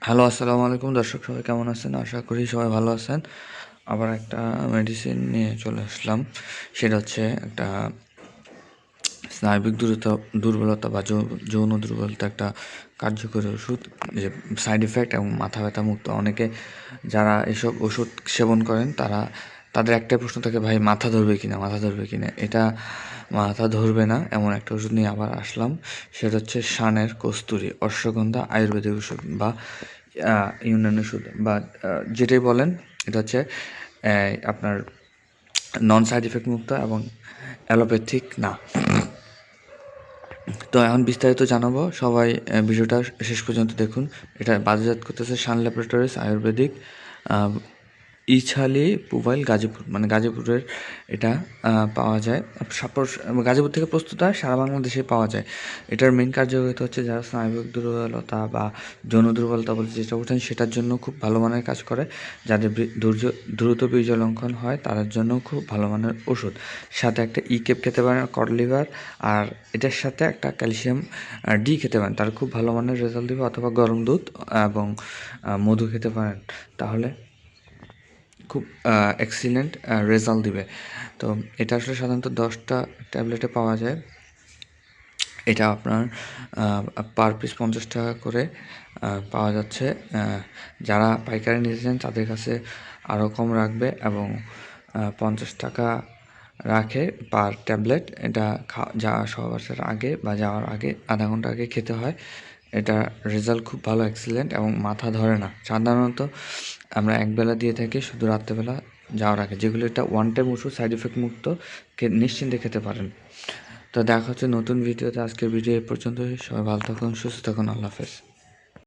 Hello, আসসালামু আলাইকুম দর্শক, সবাই কেমন আছেন? আশা করি সবাই ভালো আছেন। আবার একটা মেডিসিন নিয়ে চলে আসলাম। সেটা হচ্ছে একটা স্নায়বিক দুর্বলতা বা যৌন দুর্বলতা একটা কার্যকরী ওষুধ, যে সাইড ইফেক্ট এবং মাথা ব্যথা মুক্ত। অনেকে যারা এসব ওষুধ সেবন করেন তাদের একটাই প্রশ্ন থাকে, ভাই মাথা ধরবে কিনা, মাথা ধরবে কিনা। এটা মাথা ধরবে না এমন একটা ওষুধ নিয়ে আবার আসলাম। সেটা হচ্ছে শানের কস্তুরী অশ্বগন্ধা আয়ুর্বেদিক ওষুধ বা ইউনানি ওষুধ বা যেটাই বলেন। এটা হচ্ছে আপনার নন সাইড ইফেক্ট মুক্ত এবং অ্যালোপ্যাথিক না। তো এখন বিস্তারিত জানাবো, সবাই ভিডিওটা শেষ পর্যন্ত দেখুন। এটা বাজারজাত করতেছে শান ল্যাবরেটরিজ আয়ুর্বেদিক, ইছালি পুবাইল, গাজীপুর, মানে গাজীপুরের এটা পাওয়া যায়। গাজীপুর থেকে প্রস্তুত হয়, সারা বাংলাদেশে পাওয়া যায়। এটার মেইন কার্যকারিতা হচ্ছে যারা স্নায়বিক দুর্বলতা বা যৌন দুর্বলতা বলতে যেটা বোঝেন সেটার জন্য খুব ভালো মানের কাজ করে। যাদের দ্রুত বীর্যলঙ্ঘন হয় তাদের জন্য খুব ভালো মানের ওষুধ। সাথে একটা কেপ খেতে পারেন, কড লিভার, আর এটার সাথে একটা ক্যালসিয়াম ডি খেতে পারেন, তার খুব ভালো মানের রেজাল্ট দেবে। অথবা গরম দুধ এবং মধু খেতে পারেন, তাহলে খুব এক্সিলেন্ট রেজাল্ট দিবে। তো এটা আসলে সাধারণত 10টা ট্যাবলেটে পাওয়া যায়। এটা আপনার পার পিস 50 টাকা করে পাওয়া যাচ্ছে। যারা পাইকারি নিতে চান তাদের কাছে আরও কম রাখবে এবং 50 টাকা রাখে পার ট্যাবলেট। এটা শোয়ার আগে বা যাওয়ার আগে আধা ঘন্টা আগে খেতে হয়। এটা রেজাল্ট খুব ভালো, এক্সিলেন্ট, এবং মাথা ধরে না। সাধারণত আমরা একবেলা দিয়ে থাকি, শুধু রাত্রেবেলা যাওয়ার আগে, যেগুলো এটা ওয়ান টাইম ওষুধ, সাইড ইফেক্ট মুক্ত, নিশ্চিন্তে খেতে পারেন। তো দেখা হচ্ছে নতুন ভিডিওতে। আজকের ভিডিও এ পর্যন্ত। সবাই ভালো থাকুন, সুস্থ থাকুন, আল্লাহ হাফেজ।